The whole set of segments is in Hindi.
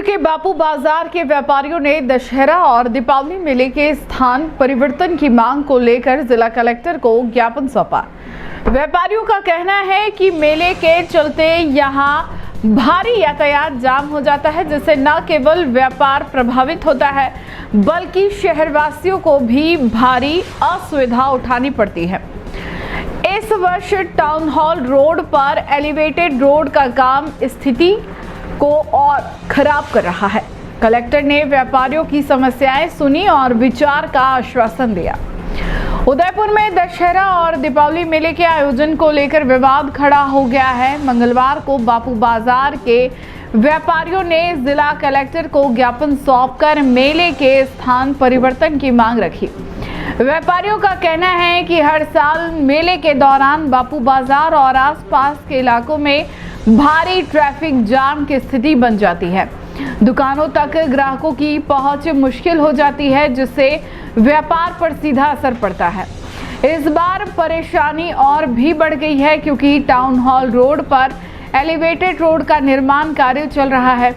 जबलपुर के बापू बाजार के व्यापारियों ने दशहरा और दीपावली मेले के स्थान परिवर्तन की मांग को लेकर जिला कलेक्टर को ज्ञापन सौंपा। व्यापारियों का कहना है कि मेले के चलते यहां भारी यातायात जाम हो जाता है, जिससे न केवल व्यापार प्रभावित होता है बल्कि शहरवासियों को भी भारी असुविधा उठानी पड़ती है। इस वर्ष टाउन हॉल रोड पर एलिवेटेड रोड का काम स्थिति को और खराब कर रहा है। कलेक्टर ने व्यापारियों की समस्याएं सुनी और विचार का आश्वासन दिया। उदयपुर में दशहरा और दीपावली मेले के आयोजन को लेकर विवाद खड़ा हो गया है। मंगलवार को बापू बाजार के व्यापारियों ने जिला कलेक्टर को ज्ञापन सौंपकर मेले के स्थान परिवर्तन की मांग रखी। व्यापारियों का कहना है कि हर साल मेले के दौरान बापू बाजार और आसपास के इलाकों में भारी ट्रैफिक जाम की स्थिति बन जाती है। दुकानों तक ग्राहकों की पहुंच मुश्किल हो जाती है, जिससे व्यापार पर सीधा असर पड़ता है। इस बार परेशानी और भी बढ़ गई है क्योंकि टाउन हॉल रोड पर एलिवेटेड रोड का निर्माण कार्य चल रहा है।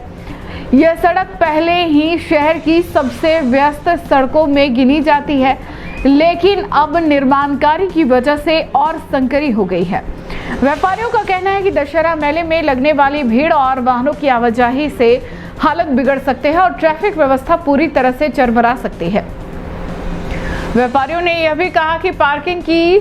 यह सड़क पहले ही शहर की सबसे व्यस्त सड़कों में गिनी जाती है, लेकिन अब निर्माण कार्य की वजह से और संकरी हो गई है। व्यापारियों का कहना है कि दशहरा मेले में लगने वाली भीड़ और वाहनों की आवाजाही से हालत बिगड़ सकते हैं और ट्रैफिक व्यवस्था पूरी तरह से चरमरा सकती है। व्यापारियों ने यह भी कहा कि पार्किंग की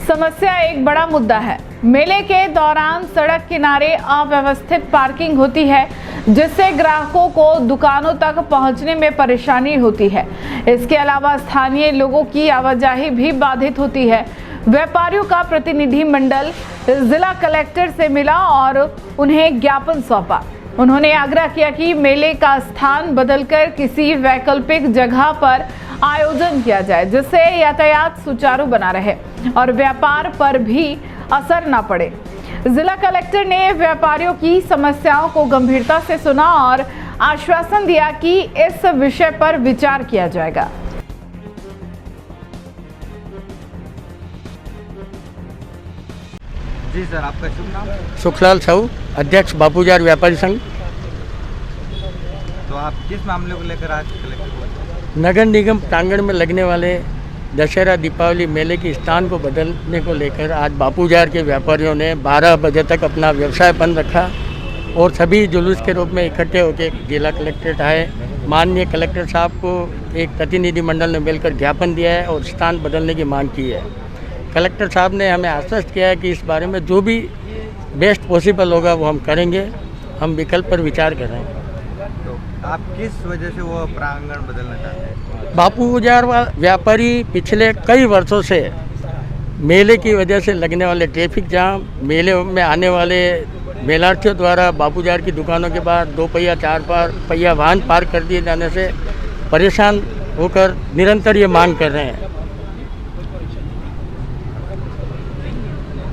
समस्या एक बड़ा मुद्दा है। मेले के दौरान सड़क किनारे अव्यवस्थित पार्किंग होती है, जिससे ग्राहकों को दुकानों तक पहुंचने में परेशानी होती है। इसके अलावा स्थानीय लोगों की आवाजाही भी बाधित होती है। व्यापारियों का प्रतिनिधि मंडल जिला कलेक्टर से मिला और उन्हें ज्ञापन सौंपा। उन्होंने आग्रह किया कि मेले का स्थान बदलकर किसी वैकल्पिक जगह पर आयोजन किया जाए, जिससे यातायात सुचारू बना रहे और व्यापार पर भी असर न पड़े। जिला कलेक्टर ने व्यापारियों की समस्याओं को गंभीरता से सुना और आश्वासन दिया कि इस विषय पर विचार किया जाएगा। जी सर, आपका शुभ नाम? सुखलाल साहू, अध्यक्ष बापू बाजार व्यापारी संघ। तो आप किस मामले को लेकर आज कलेक्टर? नगर निगम प्रांगण में लगने वाले दशहरा दीपावली मेले के स्थान को बदलने को लेकर आज बापू बाजार के व्यापारियों ने 12 बजे तक अपना व्यवसाय बंद रखा और सभी जुलूस के रूप में इकट्ठे होकर जिला कलेक्ट्रेट आए। माननीय कलेक्टर साहब को एक प्रतिनिधि मंडल ने मिलकर ज्ञापन दिया है और स्थान बदलने की मांग की है। कलेक्टर साहब ने हमें आश्वस्त किया है कि इस बारे में जो भी बेस्ट पॉसिबल होगा वो हम करेंगे। हम विकल्प पर विचार कर रहे हैं। तो आप किस वजह से वो प्रांगण बदलना चाहते हैं? बापू बाजार व्यापारी पिछले कई वर्षों से मेले की वजह से लगने वाले ट्रैफिक जाम, मेले में आने वाले मेलार्थियों द्वारा बापू बाजार की दुकानों के बाहर 2 पहिया 4 पहिया वाहन पार्क कर दिए जाने से परेशान होकर निरंतर ये मांग कर रहे हैं।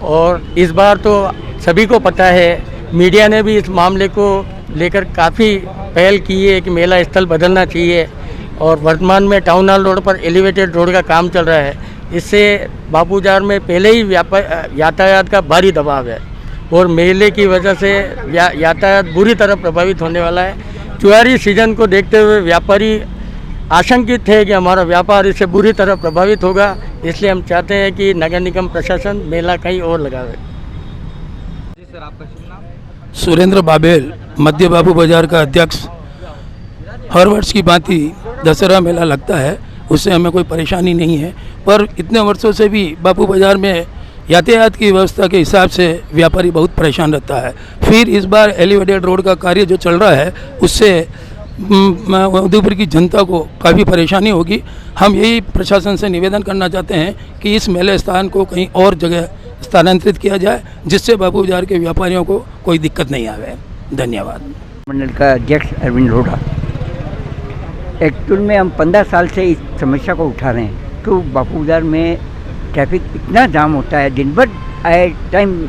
और इस बार तो सभी को पता है, मीडिया ने भी इस मामले को लेकर काफ़ी पहल की है कि मेला स्थल बदलना चाहिए और वर्तमान में टाउन हॉल रोड पर एलिवेटेड रोड का काम चल रहा है। इससे बापू बाजार में पहले ही यातायात का भारी दबाव है और मेले की वजह से यातायात बुरी तरह प्रभावित होने वाला है। त्योहारी सीजन को देखते हुए व्यापारी आशंकित थे कि हमारा व्यापार इससे बुरी तरह प्रभावित होगा, इसलिए हम चाहते हैं कि नगर निगम प्रशासन मेला कहीं और लगावे। जी सर, आपका शुभ नाम? सुरेंद्र बाबेल, मध्य बापू बाजार का अध्यक्ष। हर वर्ष की भांति दशहरा मेला लगता है, उससे हमें कोई परेशानी नहीं है, पर इतने वर्षों से भी बापू बाजार में यातायात की व्यवस्था के हिसाब से व्यापारी बहुत परेशान रहता है। फिर इस बार एलिवेटेड रोड का कार्य जो चल रहा है उससे उदयपुर की जनता को काफ़ी परेशानी होगी। हम यही प्रशासन से निवेदन करना चाहते हैं कि इस मेले स्थान को कहीं और जगह स्थानांतरित किया जाए, जिससे बापू बाजार के व्यापारियों को कोई दिक्कत नहीं आवे। धन्यवाद। मंडल का अध्यक्ष अरविंद लोढ़ा। एक्चुअल में हम 15 साल से इस समस्या को उठा रहे हैं कि बापू बाजार में ट्रैफिक इतना जाम होता है दिन भर आए टाइम।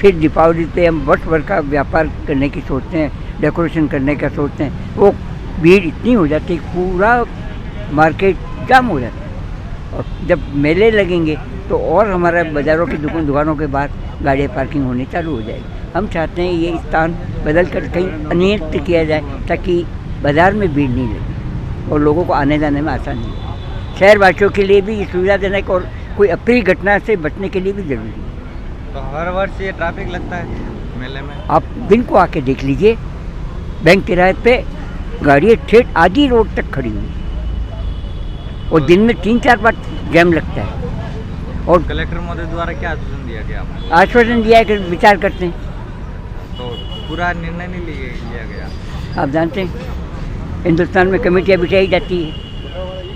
फिर दीपावली पे हम वर्ष भर का व्यापार करने की सोचते हैं, डेकोरेशन करने का सोचते हैं, वो भीड़ इतनी हो जाती है, पूरा मार्केट जाम हो जाता है। और जब मेले लगेंगे तो और हमारा बाज़ारों की दुकानों के बाहर गाड़ियाँ पार्किंग होनी चालू हो जाएगी। हम चाहते हैं ये स्थान बदल कर कहीं अन्यत्र किया जाए ताकि बाज़ार में भीड़ नहीं लगे और लोगों को आने जाने में आसानी हो। शहरवासियों के लिए भी ये सुविधाजनक और कोई अप्रिय घटना से बचने के लिए भी ज़रूरी है। तो हर वर्ष ये ट्रैफिक लगता है मेले में? आप दिन को आके देख लीजिए, बैंक किराए पे गाड़ियाँ ठेठ आधी रोड तक खड़ी हुई और दिन में 3-4 बार जैम लगता है। और कलेक्टर महोदय द्वारा क्या आश्वासन दिया गया आपको? आश्वासन दिया है कि विचार करते हैं। तो पूरा निर्णय नहीं लिया गया? आप जानते हैं हिंदुस्तान में कमेटियाँ बिठाई जाती है,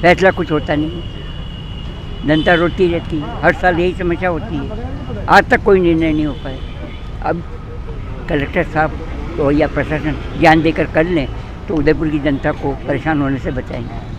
फैसला कुछ होता नहीं है, जनता रोती रहती है, हर साल यही समस्या होती है, आज तक कोई निर्णय नहीं हो पाया। अब कलेक्टर साहब तो या प्रशासन ध्यान देकर कर लें तो उदयपुर की जनता को परेशान होने से बचाएंगे।